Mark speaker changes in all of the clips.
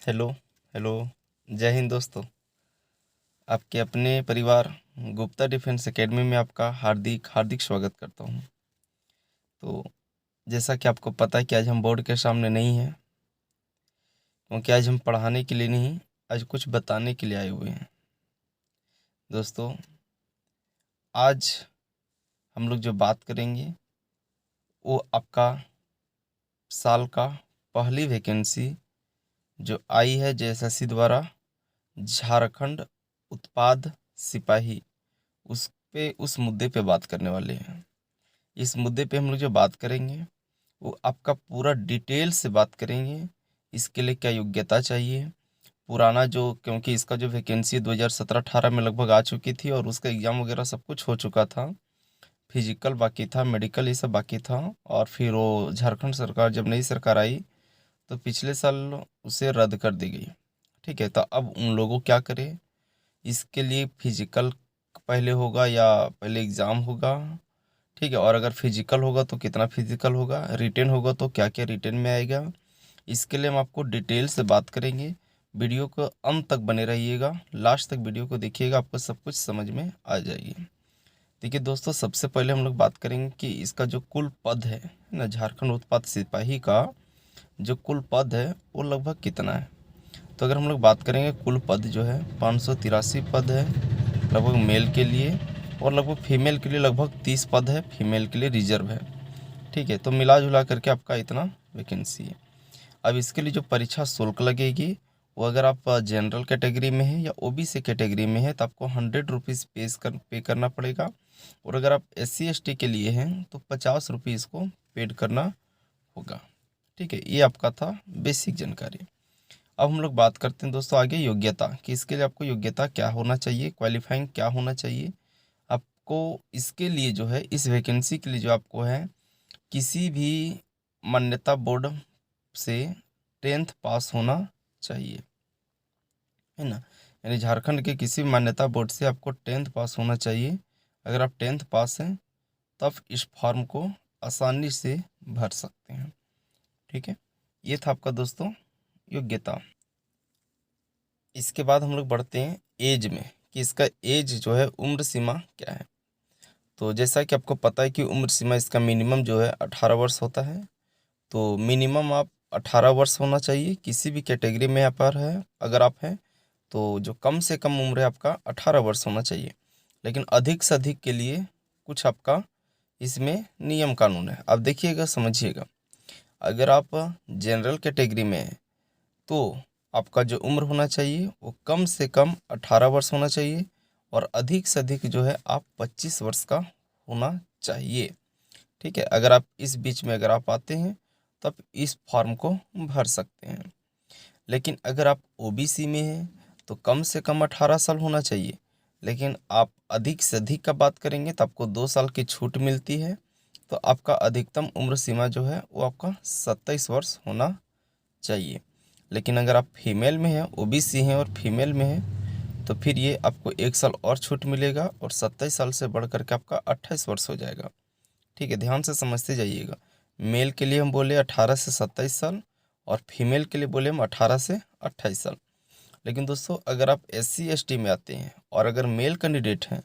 Speaker 1: Hello hello. जय हिंद दोस्तों। आपके अपने परिवार गुप्ता डिफेंस एकेडमी में आपका हार्दिक हार्दिक स्वागत करता हूँ। तो जैसा कि आपको पता है कि आज हम बोर्ड के सामने नहीं हैं, क्योंकि आज हम पढ़ाने के लिए नहीं, आज कुछ बताने के लिए आए हुए हैं। दोस्तों, आज हम लोग जो बात करेंगे वो आपका साल का पहली वैकेंसी जो आई है जेएसएससी द्वारा, झारखंड उत्पाद सिपाही, उस मुद्दे पे बात करने वाले हैं। इस मुद्दे पे हम लोग जो बात करेंगे वो आपका पूरा डिटेल से बात करेंगे। इसके लिए क्या योग्यता चाहिए, पुराना जो, क्योंकि इसका जो वैकेंसी 2017-18 में लगभग आ चुकी थी और उसका एग्ज़ाम वगैरह सब कुछ हो चुका था। फिजिकल बाकी था, मेडिकल ये सब बाकी था। और फिर वो झारखंड सरकार, जब नई सरकार आई तो पिछले साल उसे रद्द कर दी गई। ठीक है, तो अब उन लोगों क्या करें, इसके लिए फिजिकल पहले होगा या पहले एग्ज़ाम होगा। ठीक है, और अगर फिजिकल होगा तो कितना फिजिकल होगा, रिटेन होगा तो क्या क्या रिटेन में आएगा, इसके लिए हम आपको डिटेल से बात करेंगे। वीडियो को अंत तक बने रहिएगा, लास्ट तक वीडियो को देखिएगा, आपको सब कुछ समझ में आ जाएगी। देखिए दोस्तों, सबसे पहले हम लोग बात करेंगे कि इसका जो कुल पद है ना, झारखंड उत्पाद सिपाही का जो कुल पद है वो लगभग कितना है। तो अगर हम लोग बात करेंगे, कुल पद जो है 583 पद है लगभग मेल के लिए, और लगभग फीमेल के लिए लगभग 30 पद है, फीमेल के लिए रिजर्व है। ठीक है, तो मिला जुला करके आपका इतना वैकेंसी है। अब इसके लिए जो परीक्षा शुल्क लगेगी, वो अगर आप जनरल कैटेगरी में है या ओबीसी कैटेगरी में है तो आपको 100 रुपीज़ पे करना पड़ेगा। और अगर आप SC ST के लिए हैं तो 50 रुपीज़ को पेड करना होगा। ठीक है, ये आपका था बेसिक जानकारी। अब हम लोग बात करते हैं दोस्तों आगे योग्यता, कि इसके लिए आपको योग्यता क्या होना चाहिए, क्वालिफाइंग क्या होना चाहिए। आपको इसके लिए जो है, इस वैकेंसी के लिए जो आपको है, किसी भी मान्यता बोर्ड से 10th पास होना चाहिए, है ना। यानी झारखंड के किसी भी मान्यता बोर्ड से आपको 10th पास होना चाहिए। अगर आप 10th पास हैं तब इस फॉर्म को आसानी से भर सकते हैं। ठीक है, ये था आपका दोस्तों योग्यता। इसके बाद हम लोग बढ़ते हैं एज में, कि इसका एज जो है, उम्र सीमा क्या है। तो जैसा कि आपको पता है कि उम्र सीमा इसका मिनिमम जो है 18 वर्ष होता है। तो मिनिमम आप 18 वर्ष होना चाहिए, किसी भी कैटेगरी में आप पर है अगर आप हैं तो जो कम से कम उम्र है आपका 18 वर्ष होना चाहिए। लेकिन अधिक से अधिक के लिए कुछ आपका इसमें नियम कानून है, आप देखिएगा समझिएगा। अगर आप जनरल कैटेगरी में हैं तो आपका जो उम्र होना चाहिए वो कम से कम 18 वर्ष होना चाहिए, और अधिक से अधिक जो है आप 25 वर्ष का होना चाहिए। ठीक है, अगर आप इस बीच में अगर आप आते हैं तब इस फॉर्म को भर सकते हैं। लेकिन अगर आप ओबीसी में हैं तो कम से कम 18 साल होना चाहिए, लेकिन आप अधिक से अधिक का बात करेंगे तो आपको 2 साल की छूट मिलती है। तो आपका अधिकतम उम्र सीमा जो है वो आपका 27 वर्ष होना चाहिए। लेकिन अगर आप फीमेल में हैं, ओबीसी हैं और फीमेल में हैं, तो फिर ये आपको 1 साल और छूट मिलेगा और 27 साल से बढ़ करके आपका 28 वर्ष हो जाएगा। ठीक है, ध्यान से समझते जाइएगा। मेल के लिए हम बोले 18 से 27 साल, और फीमेल के लिए बोले हम 18 से 28 साल। लेकिन दोस्तों, अगर आप SC ST में आते हैं और अगर मेल कैंडिडेट हैं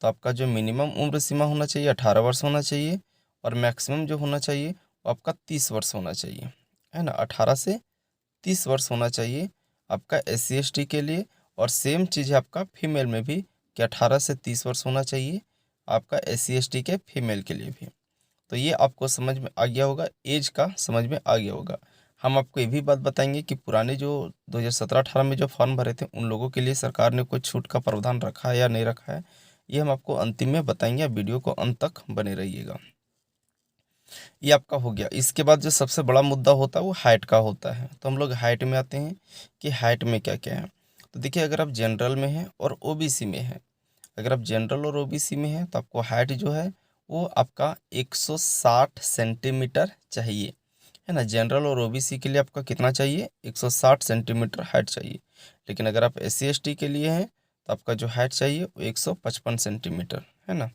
Speaker 1: तो आपका जो मिनिमम उम्र सीमा होना चाहिए 18 वर्ष होना चाहिए, और मैक्सिमम जो होना चाहिए वो आपका 30 वर्ष होना चाहिए, है ना। 18 से 30 वर्ष होना चाहिए आपका SC ST के लिए। और सेम चीज़ है आपका फीमेल में भी, कि 18 से 30 वर्ष होना चाहिए आपका SC ST के फीमेल के लिए भी। तो ये आपको समझ में आ गया होगा, एज का समझ में आ गया होगा। हम आपको ये भी बात बताएंगे कि पुराने जो 2017-18 में जो फॉर्म भरे थे उन लोगों के लिए सरकार ने कोई छूट का प्रावधान रखा है या नहीं रखा है, ये हम आपको अंतिम में बताएंगे। आप वीडियो को अंत तक बने रहिएगा। ये आपका हो गया। इसके बाद जो सबसे बड़ा मुद्दा होता है वो हाइट का होता है। तो हम लोग हाइट में आते हैं कि हाइट में क्या क्या है। तो देखिए, अगर आप जनरल में हैं और ओबीसी में हैं, अगर आप जनरल और ओबीसी में हैं तो आपको हाइट जो है वो आपका 160 सेंटीमीटर चाहिए, है ना। जनरल और ओबीसी के लिए आपका कितना चाहिए, 160 सेंटीमीटर हाइट चाहिए। लेकिन अगर आप SC ST के लिए हैं तो आपका जो हाइट चाहिए वो 155 सेंटीमीटर, है ना।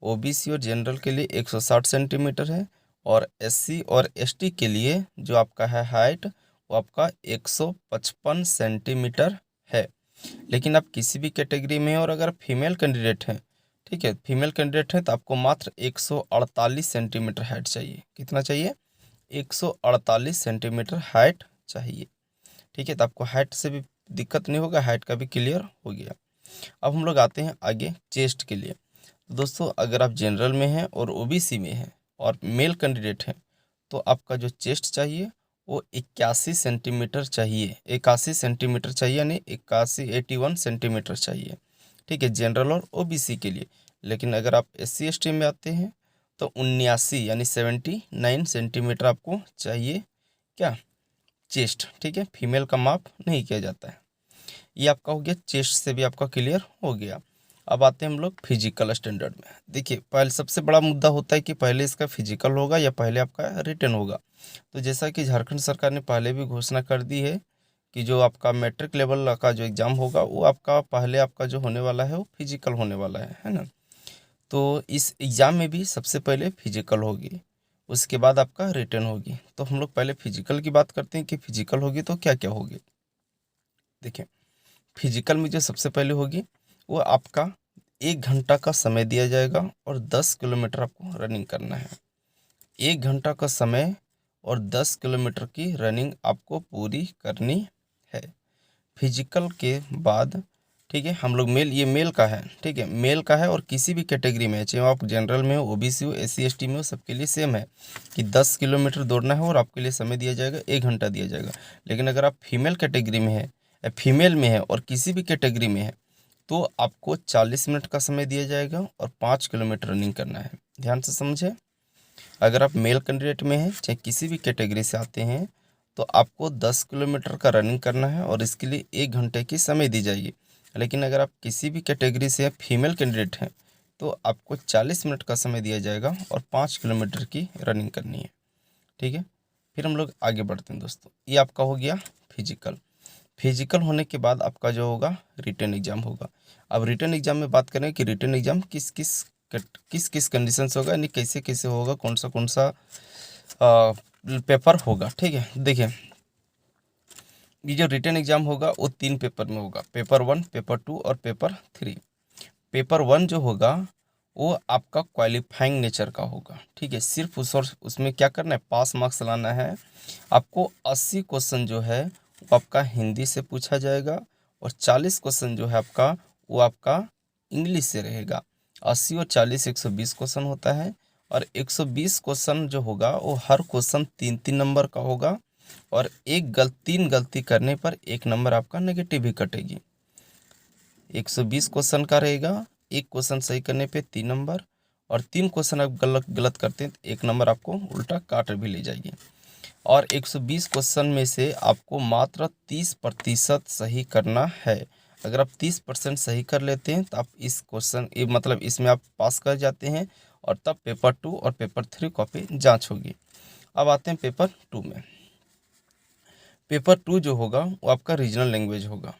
Speaker 1: ओबीसी और जनरल के लिए 160 सेंटीमीटर है, और SC और ST के लिए जो आपका है हाइट वो आपका 155 सेंटीमीटर है। लेकिन आप किसी भी कैटेगरी में हैं और अगर फीमेल कैंडिडेट हैं, ठीक है, फीमेल कैंडिडेट हैं, तो आपको मात्र 148 सेंटीमीटर हाइट चाहिए। कितना चाहिए? 148 सेंटीमीटर हाइट चाहिए। ठीक है, तो आपको हाइट से भी दिक्कत नहीं होगा, हाइट का भी क्लियर हो गया। अब हम लोग आते हैं आगे चेस्ट के लिए। तो दोस्तों, अगर आप जनरल में हैं और ओबीसी में हैं और मेल कैंडिडेट हैं, तो आपका जो चेस्ट चाहिए वो 81 सेंटीमीटर चाहिए, 81 सेंटीमीटर चाहिए, यानी 81 सेंटीमीटर चाहिए। ठीक है, जनरल और ओबीसी के लिए। लेकिन अगर आप SC ST में आते हैं तो 79 यानी 79 सेंटीमीटर आपको चाहिए। क्या? चेस्ट। ठीक है, फीमेल का माप नहीं किया जाता है। ये आपका हो गया, चेस्ट से भी आपका क्लियर हो गया। अब आते हैं हम लोग फिजिकल स्टैंडर्ड में। देखिए, पहले सबसे बड़ा मुद्दा होता है कि पहले इसका फिजिकल होगा या पहले आपका रिटन होगा। तो जैसा कि झारखंड सरकार ने पहले भी घोषणा कर दी है कि जो आपका मैट्रिक लेवल का जो एग्ज़ाम होगा वो आपका पहले आपका जो होने वाला है वो फिजिकल होने वाला है ना। तो इस एग्ज़ाम में भी सबसे पहले फिजिकल होगी, उसके बाद आपका रिटन होगी। तो हम लोग पहले फिजिकल की बात करते हैं कि फिजिकल होगी तो क्या क्या होगी। देखिए, फिजिकल में जो सबसे पहले होगी वो आपका 1 घंटा का समय दिया जाएगा और 10 किलोमीटर आपको रनिंग करना है। 1 घंटा का समय और 10 किलोमीटर की रनिंग आपको पूरी करनी है। फिजिकल के बाद, ठीक है, हम लोग ये मेल का है, ठीक है, मेल का है और किसी भी कैटेगरी में है, चाहे आप जनरल में हो, ओबीसी हो, SC ST में हो, सबके लिए सेम है कि 10 किलोमीटर दौड़ना है और आपके लिए समय दिया जाएगा, 1 घंटा दिया जाएगा। लेकिन अगर आप फीमेल कैटेगरी में है या फीमेल में है और किसी भी कैटेगरी में है तो आपको 40 मिनट का समय दिया जाएगा और 5 किलोमीटर रनिंग करना है। ध्यान से समझे, अगर आप मेल कैंडिडेट में हैं चाहे किसी भी कैटेगरी से आते हैं तो आपको 10 किलोमीटर का रनिंग करना है और इसके लिए 1 घंटे की समय दी जाएगी। लेकिन अगर आप किसी भी कैटेगरी से फीमेल कैंडिडेट हैं तो आपको 40 मिनट का समय दिया जाएगा और 5 किलोमीटर की रनिंग करनी है। ठीक है, फिर हम लोग आगे बढ़ते हैं दोस्तों। ये आपका हो गया फिजिकल। फिजिकल होने के बाद आपका जो होगा रिटन एग्ज़ाम होगा। अब रिटन एग्ज़ाम में बात करें कि रिटन एग्ज़ाम किस किस कंडीशन से होगा, यानी कैसे कैसे होगा, कौन सा पेपर होगा। ठीक है, देखिए, ये जो रिटन एग्ज़ाम होगा वो 3 पेपर में होगा, पेपर 1, पेपर 2 और पेपर 3। पेपर 1 जो होगा वो आपका क्वालिफाइंग नेचर का होगा। ठीक है, सिर्फ उसमें क्या करना है, पास मार्क्स लाना है। आपको 80 क्वेश्चन जो है वो आपका हिंदी से पूछा जाएगा और 40 क्वेश्चन जो है आपका वो आपका इंग्लिश से रहेगा। 80 और 40 120 क्वेश्चन होता है और 120 क्वेश्चन जो होगा वो हर क्वेश्चन 3-3 नंबर का होगा और 3 गलती करने पर 1 नंबर आपका नेगेटिव ही कटेगी। 120 क्वेश्चन का रहेगा, 1 क्वेश्चन सही करने पे 3 नंबर और 3 क्वेश्चन आप गलत गलत करते हैं तो 1 नंबर आपको उल्टा काट भी ले जाएगी। और 120 क्वेश्चन में से आपको मात्र 30% सही करना है। अगर आप 30% सही कर लेते हैं तो आप इस क्वेश्चन मतलब इसमें आप पास कर जाते हैं और तब पेपर 2 और पेपर 3 कॉपी जांच होगी। अब आते हैं पेपर 2 में। पेपर 2 जो होगा वो आपका रीजनल लैंग्वेज होगा।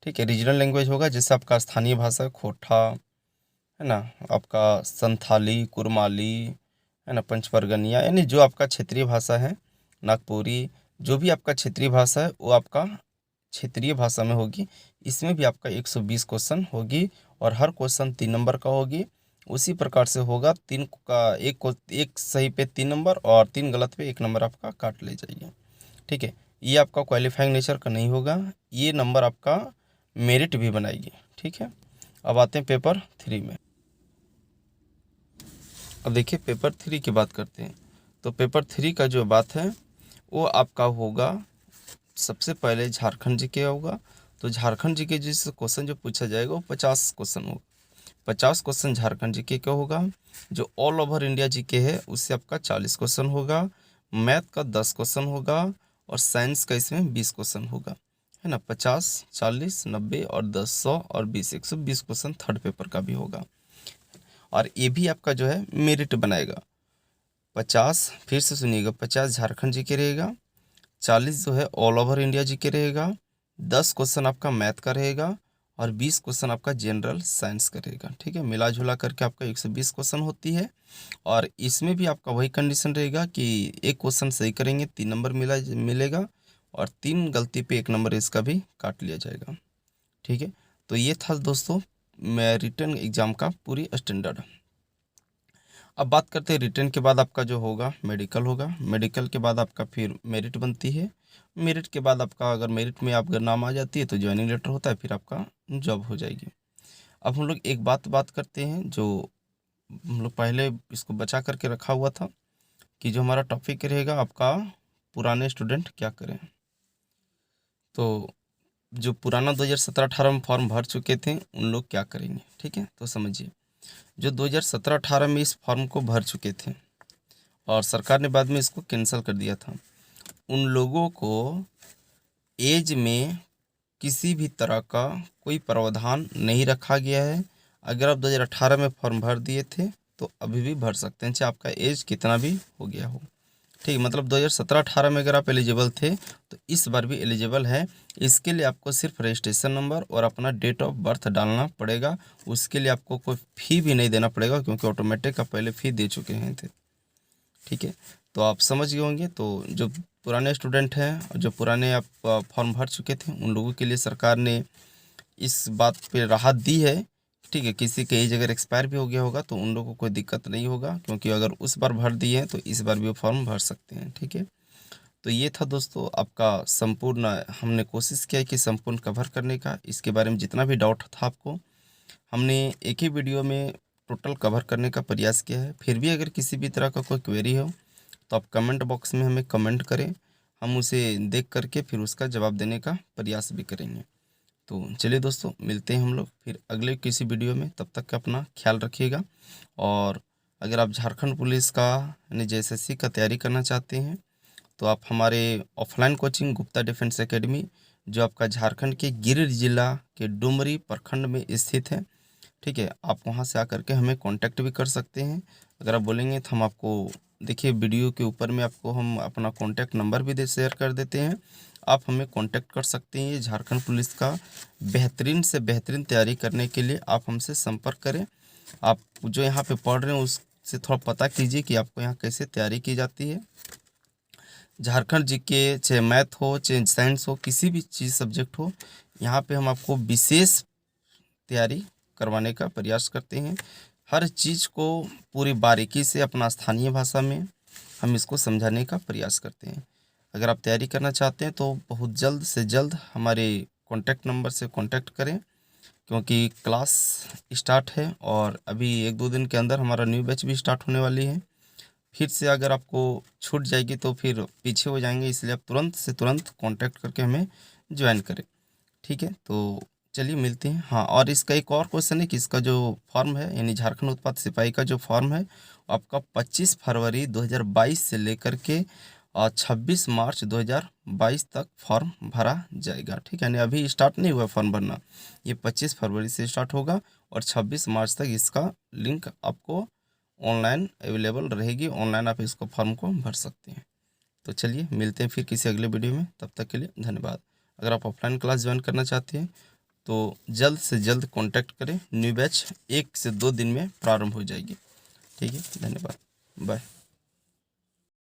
Speaker 1: ठीक है, रीजनल लैंग्वेज होगा जैसे आपका स्थानीय भाषा खोटा है ना, आपका संथाली, कुरमाली है ना, पंचपरगनिया, यानी जो आपका क्षेत्रीय भाषा है, नागपुरी, जो भी आपका क्षेत्रीय भाषा है वो आपका क्षेत्रीय भाषा में होगी। इसमें भी आपका 120 क्वेश्चन होगी और हर क्वेश्चन 3 नंबर का होगी। उसी प्रकार से होगा, तीन का एक सही पे 3 नंबर और 3 गलत पे 1 नंबर आपका काट ले जाइए। ठीक है, ये आपका क्वालिफाइंग नेचर का नहीं होगा, ये नंबर आपका मेरिट भी बनाएगी। ठीक है, अब आते हैं पेपर 3 में। अब देखिए, पेपर 3 की बात करते हैं। तो पेपर 3 का जो बात है वो आपका होगा, सबसे पहले झारखंड जीके होगा। तो झारखंड जीके जिस क्वेश्चन जो पूछा जाएगा वो 50 क्वेश्चन होगा। 50 क्वेश्चन झारखंड जीके का होगा। जो ऑल ओवर इंडिया जीके है उससे आपका 40 क्वेश्चन होगा। मैथ का 10 क्वेश्चन होगा और साइंस का इसमें 20 क्वेश्चन होगा, है ना। 50, 40, 90 और 10, 100 और 20, 120 क्वेश्चन थर्ड पेपर का भी होगा। और ये भी आपका जो है मेरिट बनाएगा। 50, फिर से सुनिएगा, 50 झारखंड जीके रहेगा, 40 जो है ऑल ओवर इंडिया जीके रहेगा, 10 क्वेश्चन आपका मैथ का रहेगा और 20 क्वेश्चन आपका जनरल साइंस का रहेगा। ठीक है, मिला जुला करके आपका 120 क्वेश्चन होती है। और इसमें भी आपका वही कंडीशन रहेगा कि एक क्वेश्चन सही करेंगे 3 नंबर मिलेगा और 3 गलती पे 1 नंबर इसका भी काट लिया जाएगा। ठीक है, तो ये था दोस्तों रिटन एग्ज़ाम का पूरी स्टैंडर्ड। अब बात करते हैं रिटन के बाद आपका जो होगा मेडिकल होगा। मेडिकल के बाद आपका फिर मेरिट बनती है। मेरिट के बाद आपका अगर मेरिट में आप अगर नाम आ जाती है तो ज्वाइनिंग लेटर होता है, फिर आपका जॉब हो जाएगी। अब हम लोग एक बात करते हैं जो हम लोग पहले इसको बचा करके रखा हुआ था कि जो हमारा टॉपिक रहेगा आपका पुराने स्टूडेंट क्या करें। तो जो पुराना 2017-18 में फॉर्म भर चुके थे उन लोग क्या करेंगे। ठीक है, तो समझिए जो 2017-18 में इस फॉर्म को भर चुके थे और सरकार ने बाद में इसको कैंसिल कर दिया था, उन लोगों को एज में किसी भी तरह का कोई प्रावधान नहीं रखा गया है। अगर आप 2018 में फॉर्म भर दिए थे तो अभी भी भर सकते हैं, चाहे आपका एज कितना भी हो गया हो। ठीक, मतलब 2017-18 में अगर आप एलिजिबल थे तो इस बार भी एलिजिबल है। इसके लिए आपको सिर्फ रजिस्ट्रेशन नंबर और अपना डेट ऑफ बर्थ डालना पड़ेगा। उसके लिए आपको कोई फ़ी भी नहीं देना पड़ेगा क्योंकि ऑटोमेटिक आप पहले फ़ी दे चुके हैं थे। ठीक है, तो आप समझ गए होंगे। तो जो पुराने स्टूडेंट हैं और जो पुराने आप फॉर्म भर चुके थे उन लोगों के लिए सरकार ने इस बात पे राहत दी है। ठीक है, किसी का एज अगर एक्सपायर भी हो गया होगा तो उन लोगों को कोई दिक्कत नहीं होगा, क्योंकि अगर उस बार भर दिए हैं तो इस बार भी वो फॉर्म भर सकते हैं। ठीक है, तो ये था दोस्तों आपका संपूर्ण, हमने कोशिश किया है कि संपूर्ण कवर करने का। इसके बारे में जितना भी डाउट था आपको हमने एक ही वीडियो में टोटल कवर करने का प्रयास किया है। फिर भी अगर किसी भी तरह का कोई क्वेरी हो तो आप कमेंट बॉक्स में हमें कमेंट करें, हम उसे देख करके फिर उसका जवाब देने का प्रयास भी करेंगे। तो चलिए दोस्तों, मिलते हैं हम लोग फिर अगले किसी वीडियो में। तब तक का अपना ख्याल रखिएगा। और अगर आप झारखंड पुलिस का यानी JSSC का तैयारी करना चाहते हैं तो आप हमारे offline coaching Gupta defence academy, जो आपका झारखंड के गिरिडीह जिला के डुमरी प्रखंड में स्थित है। ठीक है, आप वहां से आकर के हमें कांटेक्ट भी कर सकते हैं। अगर आप बोलेंगे तो हम आपको, देखिए वीडियो के ऊपर में आपको हम अपना कांटेक्ट नंबर भी दे शेयर कर देते हैं, आप हमें कांटेक्ट कर सकते हैं। ये झारखंड पुलिस का बेहतरीन से बेहतरीन तैयारी करने के लिए आप हमसे संपर्क करें। आप जो यहाँ पे पढ़ रहे हैं उससे थोड़ा पता कीजिए कि आपको यहाँ कैसे तैयारी की जाती है। झारखंड जीके चाहे मैथ हो चाहे साइंस हो, किसी भी चीज़ सब्जेक्ट हो, यहाँ पे हम आपको विशेष तैयारी करवाने का प्रयास करते हैं। हर चीज़ को पूरी बारीकी से अपना स्थानीय भाषा में हम इसको समझाने का प्रयास करते हैं। अगर आप तैयारी करना चाहते हैं तो बहुत जल्द से जल्द हमारे कॉन्टैक्ट नंबर से कॉन्टैक्ट करें, क्योंकि क्लास स्टार्ट है और अभी 1-2 दिन के अंदर हमारा न्यू बैच भी स्टार्ट होने वाली है। फिर से अगर आपको छूट जाएगी तो फिर पीछे हो जाएंगे, इसलिए आप तुरंत से तुरंत कांटेक्ट करके हमें ज्वाइन करें। ठीक है, तो चलिए मिलते हैं। हाँ, और इसका एक और क्वेश्चन है कि इसका जो फॉर्म है यानी झारखंड उत्पाद सिपाही का जो फॉर्म है आपका 25 फरवरी 2022 से लेकर के 26 मार्च 2022 तक फॉर्म भरा जाएगा। ठीक है, यानी अभी स्टार्ट नहीं हुआ फॉर्म भरना, ये 25 फरवरी से स्टार्ट होगा और 26 मार्च तक इसका लिंक आपको ऑनलाइन अवेलेबल रहेगी। ऑनलाइन आप इसको फॉर्म को भर सकते हैं। तो चलिए मिलते हैं फिर किसी अगले वीडियो में, तब तक के लिए धन्यवाद। अगर आप ऑफलाइन क्लास ज्वाइन करना चाहते हैं तो जल्द से जल्द कांटेक्ट करें। न्यू बैच 1 से 2 दिन में प्रारंभ हो जाएगी। ठीक है, धन्यवाद, बाय।